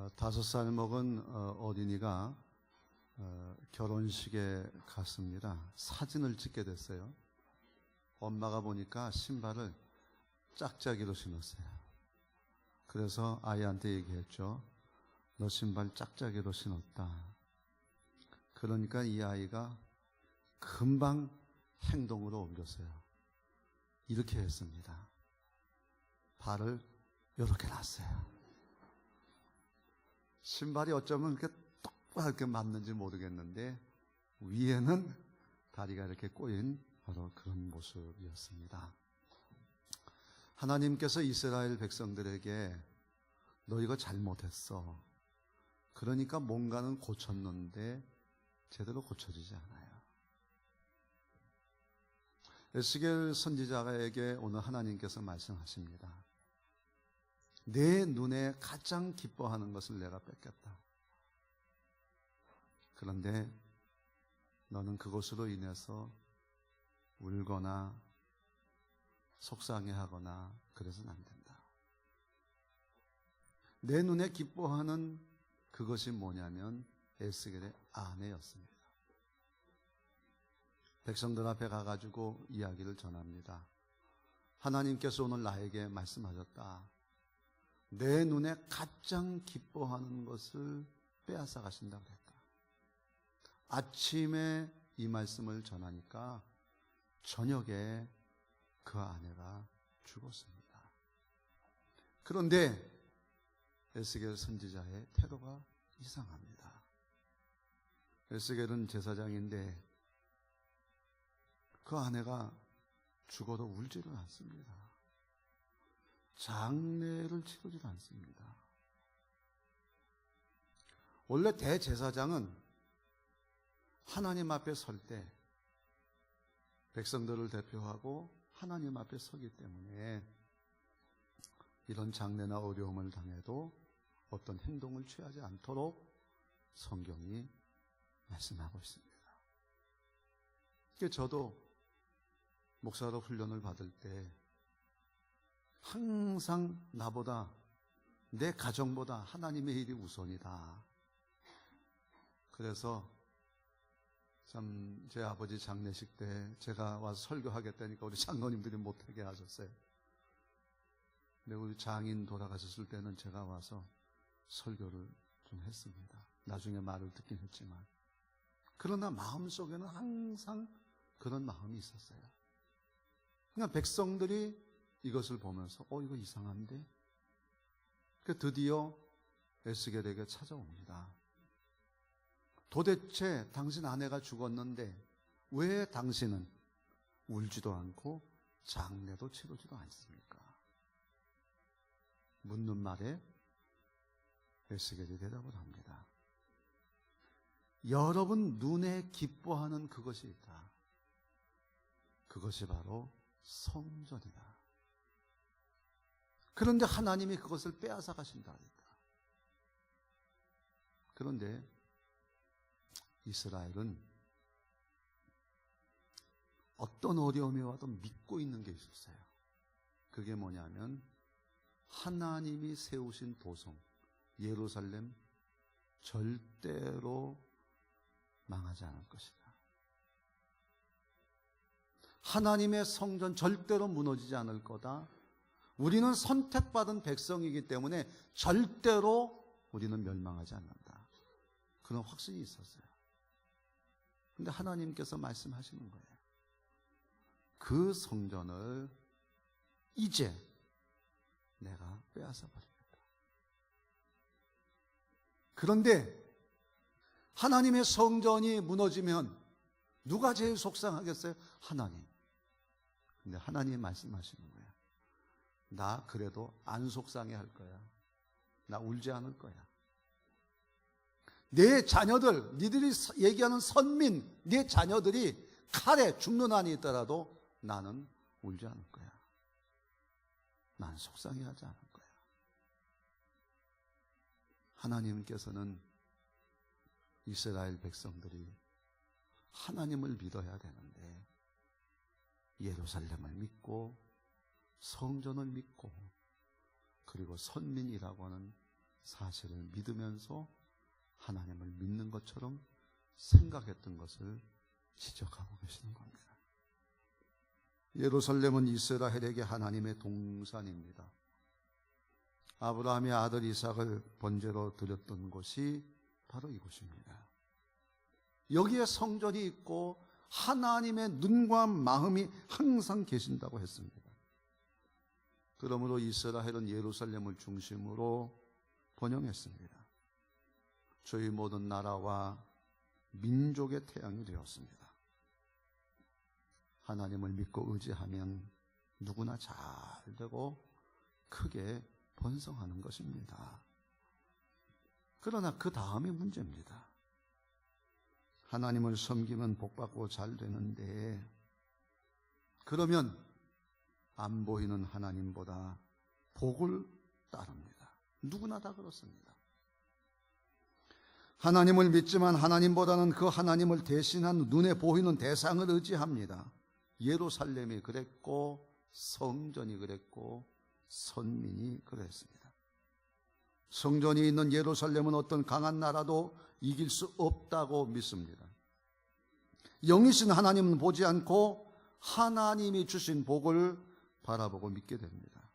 5살 먹은 어린이가 결혼식에 갔습니다. 사진을 찍게 됐어요. 엄마가 보니까 신발을 짝짝이로 신었어요. 그래서 아이한테 얘기했죠. 너 신발 짝짝이로 신었다. 그러니까 이 아이가 금방 행동으로 옮겼어요. 이렇게 했습니다. 발을 이렇게 놨어요. 신발이 어쩌면 그렇게 똑바로 맞는지 모르겠는데 위에는 다리가 이렇게 꼬인 바로 그런 모습이었습니다. 하나님께서 이스라엘 백성들에게 너 이거 잘못했어. 그러니까 뭔가는 고쳤는데 제대로 고쳐지지 않아요. 에스겔 선지자에게 오늘 하나님께서 말씀하십니다. 내 눈에 가장 기뻐하는 것을 내가 뺏겼다. 그런데 너는 그것으로 인해서 울거나 속상해하거나 그래서는 안 된다. 내 눈에 기뻐하는 그것이 뭐냐면 에스겔의 아내였습니다. 백성들 앞에 가가지고 이야기를 전합니다. 하나님께서 오늘 나에게 말씀하셨다. 내 눈에 가장 기뻐하는 것을 빼앗아 가신다고 했다. 아침에 이 말씀을 전하니까 저녁에 그 아내가 죽었습니다. 그런데 에스겔 선지자의 태도가 이상합니다. 에스겔은 제사장인데 그 아내가 죽어도 울지를 않습니다. 장례를 치르지 않습니다. 원래 대제사장은 하나님 앞에 설 때 백성들을 대표하고 하나님 앞에 서기 때문에 이런 장례나 어려움을 당해도 어떤 행동을 취하지 않도록 성경이 말씀하고 있습니다. 저도 목사로 훈련을 받을 때 항상 나보다 내 가정보다 하나님의 일이 우선이다. 그래서 참 제 아버지 장례식 때 제가 와서 설교하겠다니까 우리 장로님들이 못하게 하셨어요. 근데 우리 장인 돌아가셨을 때는 제가 와서 설교를 좀 했습니다. 나중에 말을 듣긴 했지만 그러나 마음속에는 항상 그런 마음이 있었어요. 그러니까 백성들이 이것을 보면서 이거 이상한데? 드디어 에스겔에게 찾아옵니다. 도대체 당신 아내가 죽었는데 왜 당신은 울지도 않고 장례도 치르지도 않습니까? 묻는 말에 에스겔이 대답을 합니다. 여러분 눈에 기뻐하는 그것이 있다. 그것이 바로 성전이다. 그런데 하나님이 그것을 빼앗아 가신다니까. 그런데 이스라엘은 어떤 어려움이 와도 믿고 있는 게 있었어요. 그게 뭐냐면 하나님이 세우신 도성 예루살렘 절대로 망하지 않을 것이다. 하나님의 성전 절대로 무너지지 않을 거다. 우리는 선택받은 백성이기 때문에 절대로 우리는 멸망하지 않는다. 그런 확신이 있었어요. 그런데 하나님께서 말씀하시는 거예요. 그 성전을 이제 내가 빼앗아 버리겠다. 그런데 하나님의 성전이 무너지면 누가 제일 속상하겠어요? 하나님. 근데 하나님이 말씀하시는 거예요. 나 그래도 안 속상해 할 거야. 나 울지 않을 거야. 내 자녀들, 니들이 얘기하는 선민, 내 자녀들이 칼에 죽는 한이 있더라도 나는 울지 않을 거야. 난 속상해하지 않을 거야. 하나님께서는 이스라엘 백성들이 하나님을 믿어야 되는데 예루살렘을 믿고 성전을 믿고 그리고 선민이라고 하는 사실을 믿으면서 하나님을 믿는 것처럼 생각했던 것을 지적하고 계시는 겁니다. 예루살렘은 이스라엘에게 하나님의 동산입니다. 아브라함의 아들 이삭을 번제로 드렸던 곳이 바로 이곳입니다. 여기에 성전이 있고 하나님의 눈과 마음이 항상 계신다고 했습니다. 그러므로 이스라엘은 예루살렘을 중심으로 번영했습니다. 저희 모든 나라와 민족의 태양이 되었습니다. 하나님을 믿고 의지하면 누구나 잘 되고 크게 번성하는 것입니다. 그러나 그 다음이 문제입니다. 하나님을 섬기면 복받고 잘 되는데, 그러면 안 보이는 하나님보다 복을 따릅니다. 누구나 다 그렇습니다. 하나님을 믿지만 하나님보다는 그 하나님을 대신한 눈에 보이는 대상을 의지합니다. 예루살렘이 그랬고 성전이 그랬고 선민이 그랬습니다. 성전이 있는 예루살렘은 어떤 강한 나라도 이길 수 없다고 믿습니다. 영이신 하나님은 보지 않고 하나님이 주신 복을 바라보고 믿게 됩니다.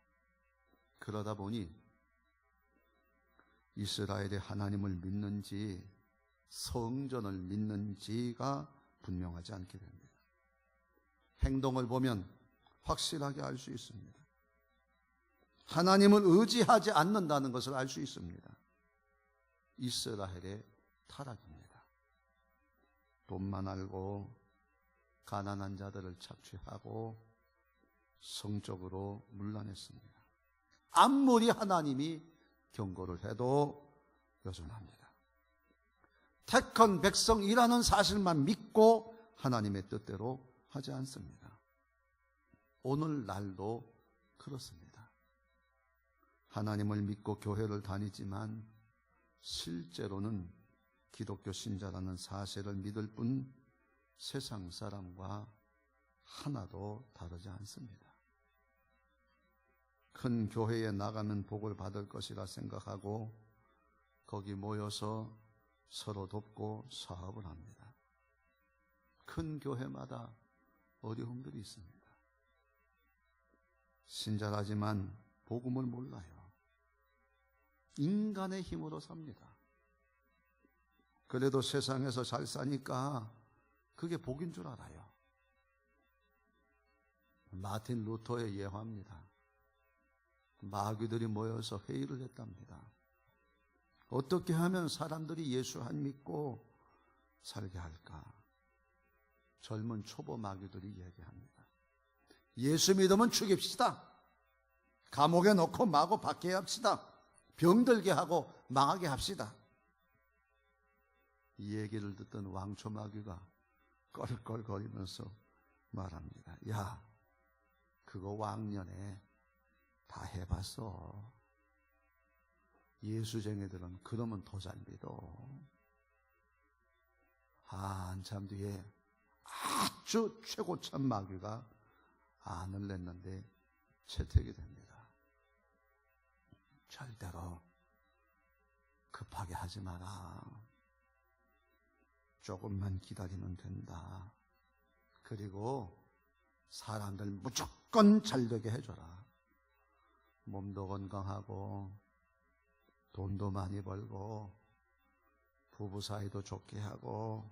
그러다 보니 이스라엘이 하나님을 믿는지 성전을 믿는지가 분명하지 않게 됩니다. 행동을 보면 확실하게 알 수 있습니다. 하나님을 의지하지 않는다는 것을 알 수 있습니다. 이스라엘의 타락입니다. 돈만 알고 가난한 자들을 착취하고 성적으로 문란했습니다. 아무리 하나님이 경고를 해도 여전합니다. 택한 백성이라는 사실만 믿고 하나님의 뜻대로 하지 않습니다. 오늘날도 그렇습니다. 하나님을 믿고 교회를 다니지만 실제로는 기독교 신자라는 사실을 믿을 뿐 세상 사람과 하나도 다르지 않습니다. 큰 교회에 나가면 복을 받을 것이라 생각하고 거기 모여서 서로 돕고 사업을 합니다. 큰 교회마다 어려움들이 있습니다. 신자라지만 복음을 몰라요. 인간의 힘으로 삽니다. 그래도 세상에서 잘 사니까 그게 복인 줄 알아요. 마틴 루터의 예화입니다. 마귀들이 모여서 회의를 했답니다. 어떻게 하면 사람들이 예수 안 믿고 살게 할까? 젊은 초보 마귀들이 얘기합니다. 예수 믿으면 죽입시다. 감옥에 넣고 마구 받게 합시다. 병들게 하고 망하게 합시다. 이 얘기를 듣던 왕초 마귀가 껄껄거리면서 말합니다. 야, 그거 왕년에 다 해봤어. 예수쟁이들은 그러면 더 잘 믿어. 한참 뒤에 아주 최고참 마귀가 안을 냈는데 채택이 됩니다. 절대로 급하게 하지 마라. 조금만 기다리면 된다. 그리고 사람들 무조건 잘되게 해줘라. 몸도 건강하고 돈도 많이 벌고 부부 사이도 좋게 하고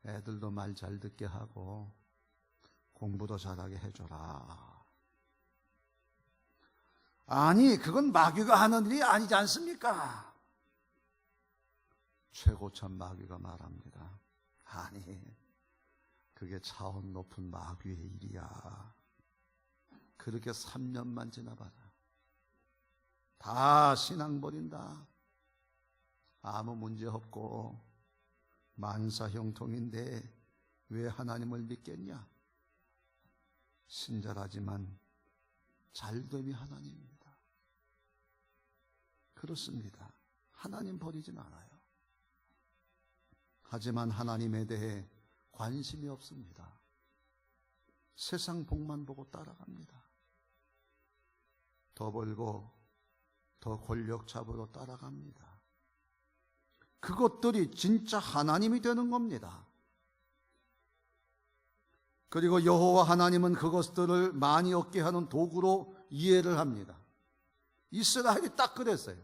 애들도 말 잘 듣게 하고 공부도 잘하게 해줘라. 아니, 그건 마귀가 하는 일이 아니지 않습니까? 최고참 마귀가 말합니다. 아니, 그게 차원 높은 마귀의 일이야. 그렇게 3년만 지나봐라. 다 신앙 버린다. 아무 문제 없고 만사형통인데 왜 하나님을 믿겠냐? 신자라지만 잘됨이 하나님입니다. 그렇습니다. 하나님 버리진 않아요. 하지만 하나님에 대해 관심이 없습니다. 세상 복만 보고 따라갑니다. 더 벌고 더 권력 잡으러 따라갑니다. 그것들이 진짜 하나님이 되는 겁니다. 그리고 여호와 하나님은 그것들을 많이 얻게 하는 도구로 이해를 합니다. 이스라엘이 딱 그랬어요.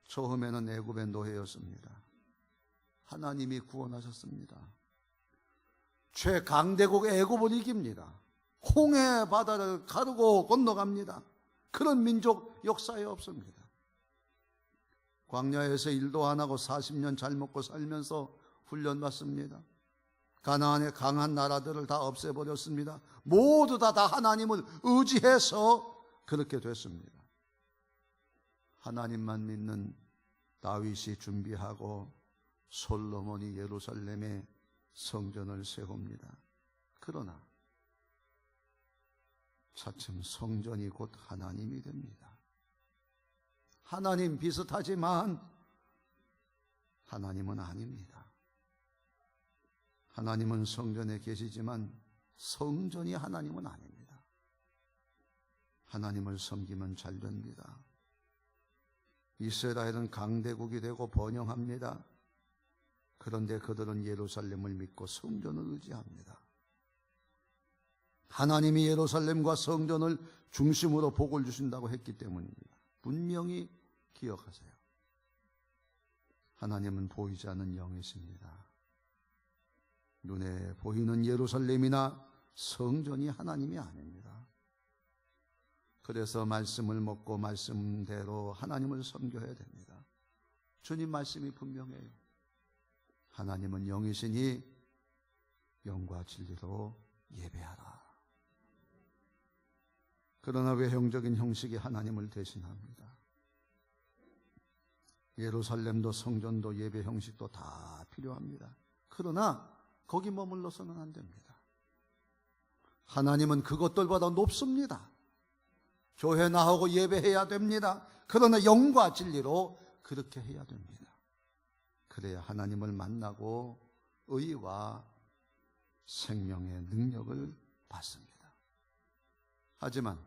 처음에는 애굽의 노예였습니다. 하나님이 구원하셨습니다. 최강대국 애굽을 이깁니다. 홍해 바다를 가르고 건너갑니다. 그런 민족 역사에 없습니다. 광야에서 일도 안 하고 40년 잘 먹고 살면서 훈련받습니다. 가나안의 강한 나라들을 다 없애버렸습니다. 모두 다 하나님을 의지해서 그렇게 됐습니다. 하나님만 믿는 다윗이 준비하고 솔로몬이 예루살렘에 성전을 세웁니다. 그러나 차츰 성전이 곧 하나님이 됩니다. 하나님 비슷하지만 하나님은 아닙니다. 하나님은 성전에 계시지만 성전이 하나님은 아닙니다. 하나님을 섬기면 잘 됩니다. 이스라엘은 강대국이 되고 번영합니다. 그런데 그들은 예루살렘을 믿고 성전을 의지합니다. 하나님이 예루살렘과 성전을 중심으로 복을 주신다고 했기 때문입니다. 분명히 기억하세요. 하나님은 보이지 않는 영이십니다. 눈에 보이는 예루살렘이나 성전이 하나님이 아닙니다. 그래서 말씀을 먹고 말씀대로 하나님을 섬겨야 됩니다. 주님 말씀이 분명해요. 하나님은 영이시니 영과 진리로 예배하라. 그러나 외형적인 형식이 하나님을 대신합니다. 예루살렘도 성전도 예배 형식도 다 필요합니다. 그러나 거기 머물러서는 안 됩니다. 하나님은 그것들보다 높습니다. 교회 나오고 예배해야 됩니다. 그러나 영과 진리로 그렇게 해야 됩니다. 그래야 하나님을 만나고 의와 생명의 능력을 받습니다. 하지만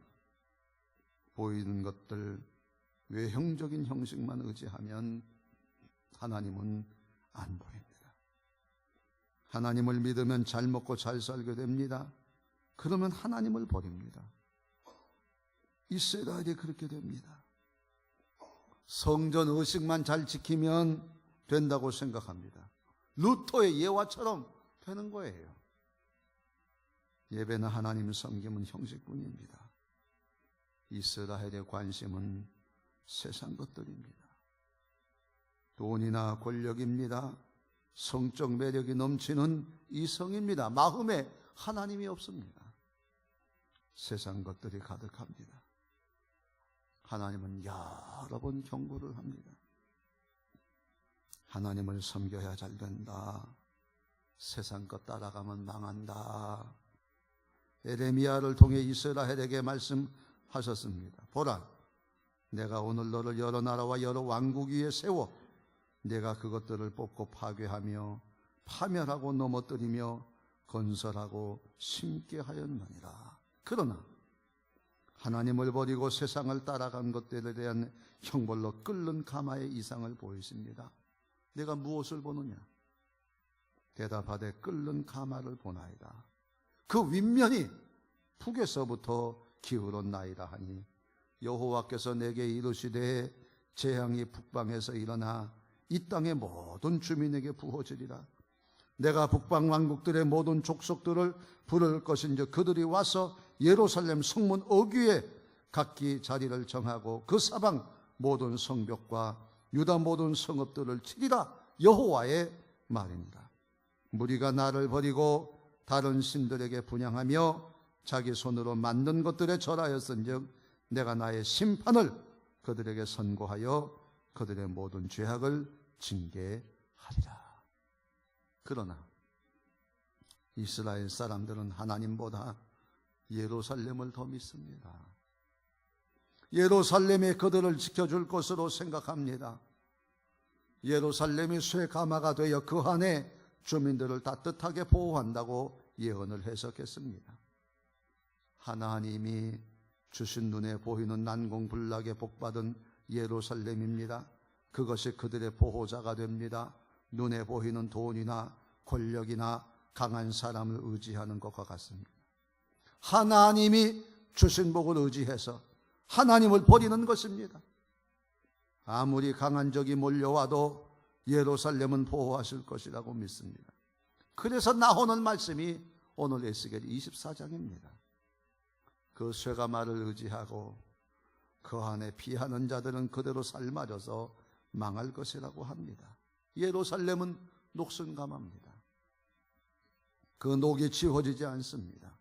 보이는 것들, 외형적인 형식만 의지하면 하나님은 안 보입니다. 하나님을 믿으면 잘 먹고 잘 살게 됩니다. 그러면 하나님을 버립니다. 이스라엘이 그렇게 됩니다. 성전 의식만 잘 지키면 된다고 생각합니다. 루터의 예화처럼 되는 거예요. 예배는 하나님 섬김은 형식뿐입니다. 이스라엘의 관심은 세상 것들입니다. 돈이나 권력입니다. 성적 매력이 넘치는 이성입니다. 마음에 하나님이 없습니다. 세상 것들이 가득합니다. 하나님은 여러 번 경고를 합니다. 하나님을 섬겨야 잘 된다. 세상 것 따라가면 망한다. 에레미야를 통해 이스라엘에게 말씀하셨습니다. 보라, 내가 오늘 너를 여러 나라와 여러 왕국 위에 세워 내가 그것들을 뽑고 파괴하며 파멸하고 넘어뜨리며 건설하고 심게 하였느니라. 그러나 하나님을 버리고 세상을 따라간 것들에 대한 형벌로 끓는 가마의 이상을 보이십니다. 내가 무엇을 보느냐? 대답하되 끓는 가마를 보나이다. 그 윗면이 북에서부터 기울었나이다 하니 여호와께서 내게 이르시되 재앙이 북방에서 일어나 이 땅의 모든 주민에게 부어지리라. 내가 북방 왕국들의 모든 족속들을 부를 것인즉 그들이 와서 예루살렘 성문 어귀에 각기 자리를 정하고 그 사방 모든 성벽과 유다 모든 성읍들을 치리라. 여호와의 말입니다. 무리가 나를 버리고 다른 신들에게 분향하며 자기 손으로 만든 것들에 절하였은즉 내가 나의 심판을 그들에게 선고하여 그들의 모든 죄악을 징계하리라. 그러나 이스라엘 사람들은 하나님보다 예루살렘을 더 믿습니다. 예루살렘이 그들을 지켜줄 것으로 생각합니다. 예루살렘이 쇠가마가 되어 그 안에 주민들을 따뜻하게 보호한다고 예언을 해석했습니다. 하나님이 주신 눈에 보이는 난공불락에 복받은 예루살렘입니다. 그것이 그들의 보호자가 됩니다. 눈에 보이는 돈이나 권력이나 강한 사람을 의지하는 것과 같습니다. 하나님이 주신 복을 의지해서 하나님을 버리는 것입니다. 아무리 강한 적이 몰려와도 예루살렘은 보호하실 것이라고 믿습니다. 그래서 나오는 말씀이 오늘 에스겔 24장입니다. 그 쇠가마를 의지하고 그 안에 피하는 자들은 그대로 삶아져서 망할 것이라고 합니다. 예루살렘은 녹슨감합니다. 그 녹이 지워지지 않습니다.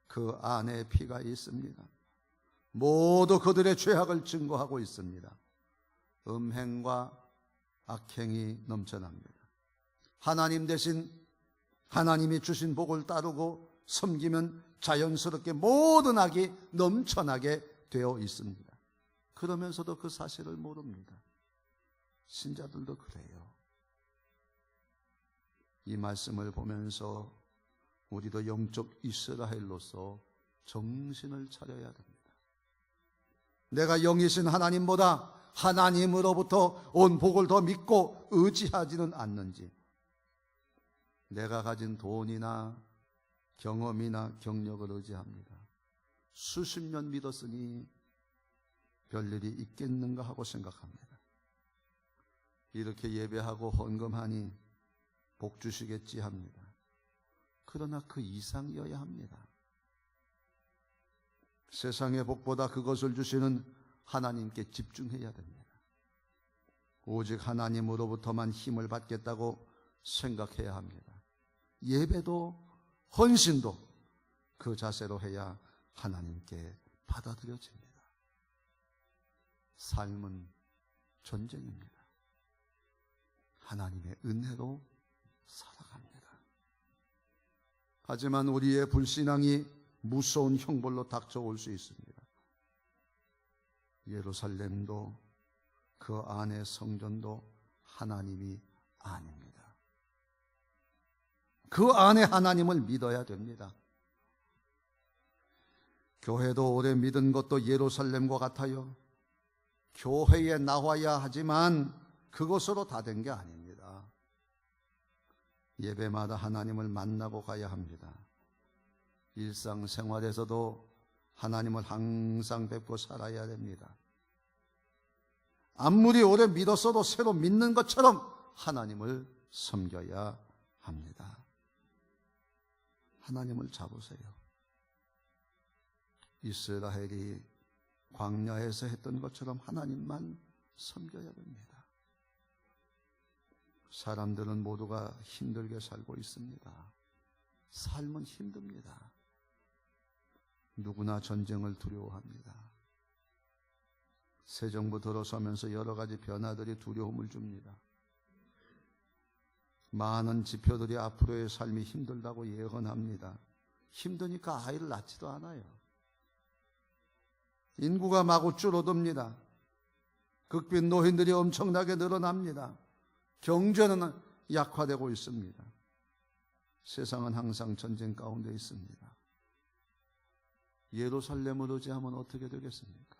그 안에 피가 있습니다. 모두 그들의 죄악을 증거하고 있습니다. 음행과 악행이 넘쳐납니다. 하나님 대신 하나님이 주신 복을 따르고 섬기면 자연스럽게 모든 악이 넘쳐나게 되어 있습니다. 그러면서도 그 사실을 모릅니다. 신자들도 그래요. 이 말씀을 보면서 우리도 영적 이스라엘로서 정신을 차려야 됩니다. 내가 영이신 하나님보다 하나님으로부터 온 복을 더 믿고 의지하지는 않는지, 내가 가진 돈이나 경험이나 경력을 의지합니다. 수십 년 믿었으니 별일이 있겠는가 하고 생각합니다. 이렇게 예배하고 헌금하니 복 주시겠지 합니다. 그러나 그 이상이어야 합니다. 세상의 복보다 그것을 주시는 하나님께 집중해야 됩니다. 오직 하나님으로부터만 힘을 받겠다고 생각해야 합니다. 예배도 헌신도 그 자세로 해야 하나님께 받아들여집니다. 삶은 전쟁입니다. 하나님의 은혜로 살아갑니다. 하지만 우리의 불신앙이 무서운 형벌로 닥쳐올 수 있습니다. 예루살렘도 그 안의 성전도 하나님이 아닙니다. 그 안에 하나님을 믿어야 됩니다. 교회도 오래 믿은 것도 예루살렘과 같아요. 교회에 나와야 하지만 그것으로 다 된 게 아닙니다. 예배마다 하나님을 만나고 가야 합니다. 일상생활에서도 하나님을 항상 뵙고 살아야 됩니다. 아무리 오래 믿었어도 새로 믿는 것처럼 하나님을 섬겨야 합니다. 하나님을 잡으세요. 이스라엘이 광야에서 했던 것처럼 하나님만 섬겨야 됩니다. 사람들은 모두가 힘들게 살고 있습니다. 삶은 힘듭니다. 누구나 전쟁을 두려워합니다. 새 정부 들어서면서 여러 가지 변화들이 두려움을 줍니다. 많은 지표들이 앞으로의 삶이 힘들다고 예언합니다. 힘드니까 아이를 낳지도 않아요. 인구가 마구 줄어듭니다. 극빈 노인들이 엄청나게 늘어납니다. 경제는 약화되고 있습니다. 세상은 항상 전쟁 가운데 있습니다. 예루살렘을 의지하면 어떻게 되겠습니까?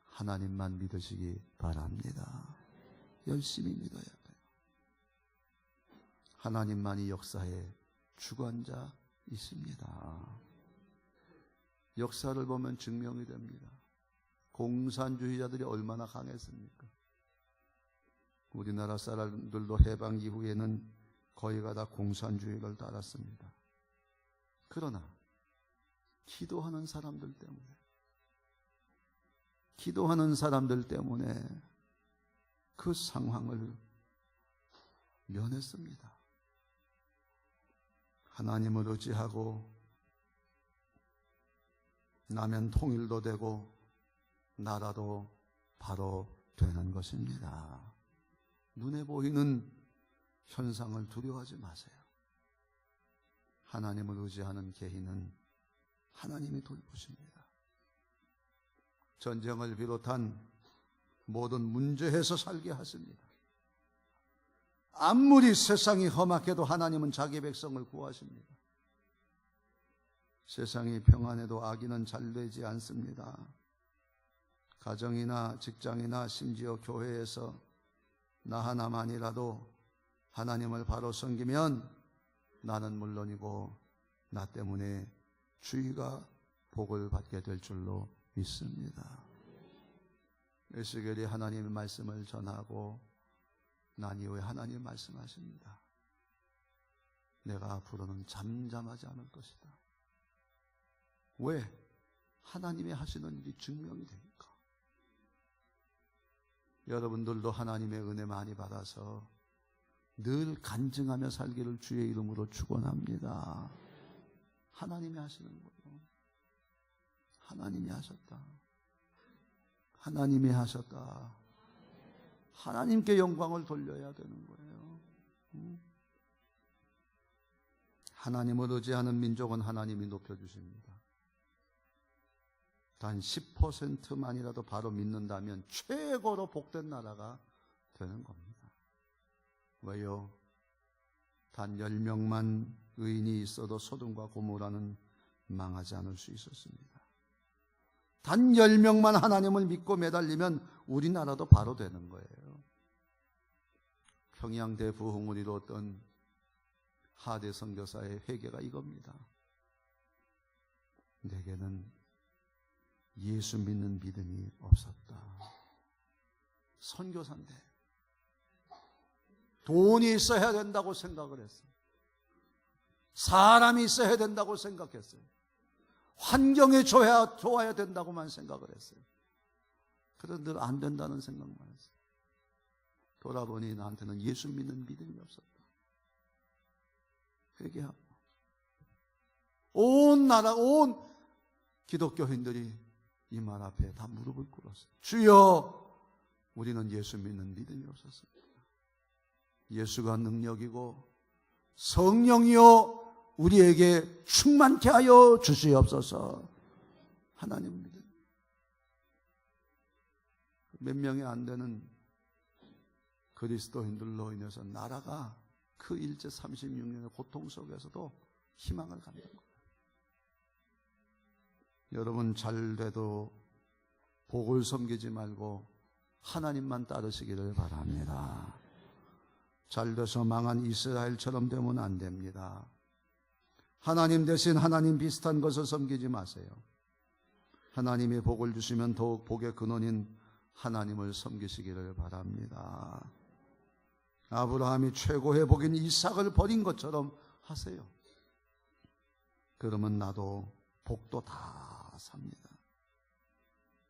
하나님만 믿으시기 바랍니다. 열심히 믿어야 돼요. 하나님만이 역사의 주관자이십니다. 역사를 보면 증명이 됩니다. 공산주의자들이 얼마나 강했습니까? 우리나라 사람들도 해방 이후에는 거의가 다 공산주의를 따랐습니다. 그러나 기도하는 사람들 때문에 그 상황을 면했습니다. 하나님을 의지하고 나면 통일도 되고 나라도 바로 되는 것입니다. 눈에 보이는 현상을 두려워하지 마세요. 하나님을 의지하는 개인은 하나님이 돌보십니다. 전쟁을 비롯한 모든 문제에서 살게 하십니다. 아무리 세상이 험악해도 하나님은 자기 백성을 구하십니다. 세상이 평안해도 악인은 잘 되지 않습니다. 가정이나 직장이나 심지어 교회에서 나 하나만이라도 하나님을 바로 섬기면 나는 물론이고 나 때문에 주위가 복을 받게 될 줄로 믿습니다. 에스겔이 하나님의 말씀을 전하고 난 이후에 하나님 말씀하십니다. 내가 앞으로는 잠잠하지 않을 것이다. 왜? 하나님이 하시는 일이 증명이 되니까. 여러분들도 하나님의 은혜 많이 받아서 늘 간증하며 살기를 주의 이름으로 축원합니다. 하나님이 하시는 거예요. 하나님이 하셨다. 하나님이 하셨다. 하나님께 영광을 돌려야 되는 거예요. 하나님을 의지하는 민족은 하나님이 높여주십니다. 단 10%만이라도 바로 믿는다면 최고로 복된 나라가 되는 겁니다. 왜요? 단 10명만 의인이 있어도 소돔과 고모라는 망하지 않을 수 있었습니다. 단 10명만 하나님을 믿고 매달리면 우리나라도 바로 되는 거예요. 평양대 부흥을 이루었던 하대 선교사의 회개가 이겁니다. 내게는 예수 믿는 믿음이 없었다. 선교사인데 돈이 있어야 된다고 생각을 했어요. 사람이 있어야 된다고 생각했어요. 환경이 좋아야 된다고만 생각을 했어요. 그런데 안 된다는 생각만 했어요. 돌아보니 나한테는 예수 믿는 믿음이 없었다. 회개하고 온 나라, 온 기독교인들이 이 말 앞에 다 무릎을 꿇었어요. 주여, 우리는 예수 믿는 믿음이 없었습니다. 예수가 능력이고 성령이요 우리에게 충만케 하여 주시옵소서. 하나님 믿음. 몇 명이 안 되는 그리스도인들로 인해서 나라가 그 일제 36년의 고통 속에서도 희망을 갖는 거예요. 여러분 잘 돼도 복을 섬기지 말고 하나님만 따르시기를 바랍니다. 잘 돼서 망한 이스라엘처럼 되면 안 됩니다. 하나님 대신 하나님 비슷한 것을 섬기지 마세요. 하나님이 복을 주시면 더욱 복의 근원인 하나님을 섬기시기를 바랍니다. 아브라함이 최고의 복인 이삭을 버린 것처럼 하세요. 그러면 나도 복도 다 삽니다.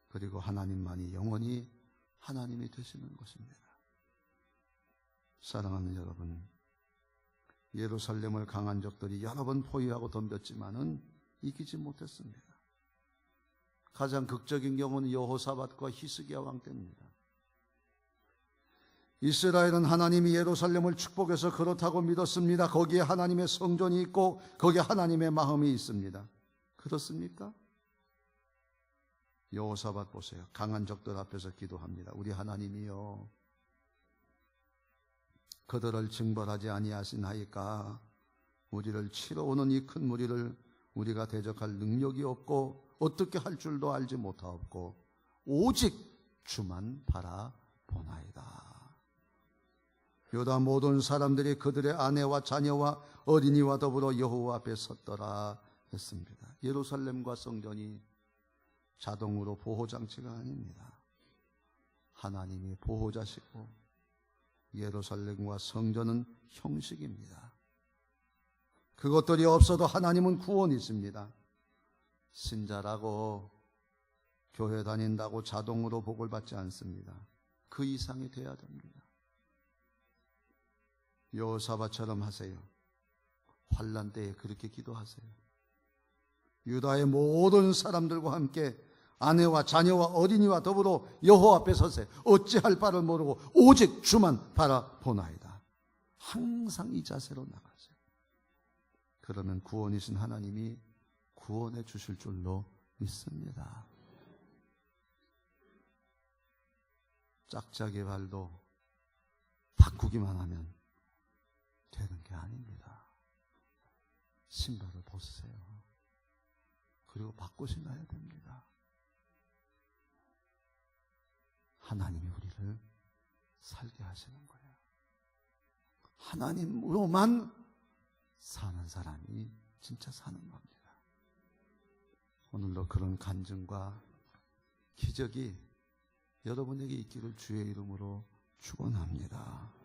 그리고 하나님만이 영원히 하나님이 되시는 것입니다. 사랑하는 여러분, 예루살렘을 강한 적들이 여러 번 포위하고 덤볐지만은 이기지 못했습니다. 가장 극적인 경우는 여호사밧과 히스기야 왕 때입니다. 이스라엘은 하나님이 예루살렘을 축복해서 그렇다고 믿었습니다. 거기에 하나님의 성전이 있고 거기에 하나님의 마음이 있습니다. 그렇습니까? 여호사밧 보세요. 강한 적들 앞에서 기도합니다. 우리 하나님이여, 그들을 징벌하지 아니하시나이까. 우리를 치러 오는 이 큰 무리를 우리가 대적할 능력이 없고 어떻게 할 줄도 알지 못하옵고 오직 주만 바라보나이다. 유다 모든 사람들이 그들의 아내와 자녀와 어린이와 더불어 여호와 앞에 섰더라 했습니다. 예루살렘과 성전이 자동으로 보호장치가 아닙니다. 하나님이 보호자시고 예루살렘과 성전은 형식입니다. 그것들이 없어도 하나님은 구원이 있습니다. 신자라고 교회 다닌다고 자동으로 복을 받지 않습니다. 그 이상이 돼야 됩니다. 여호사밧처럼 하세요. 환난 때에 그렇게 기도하세요. 유다의 모든 사람들과 함께 아내와 자녀와 어린이와 더불어 여호와 앞에 서세요. 어찌할 바를 모르고 오직 주만 바라보나이다. 항상 이 자세로 나가세요. 그러면 구원이신 하나님이 구원해 주실 줄로 믿습니다. 짝짝이 발도 바꾸기만 하면 되는 게 아닙니다. 신발을 벗으세요. 그리고 바꾸셔야 됩니다. 하나님이 우리를 살게 하시는 거예요. 하나님으로만 사는 사람이 진짜 사는 겁니다. 오늘도 그런 간증과 기적이 여러분에게 있기를 주의 이름으로 축원합니다.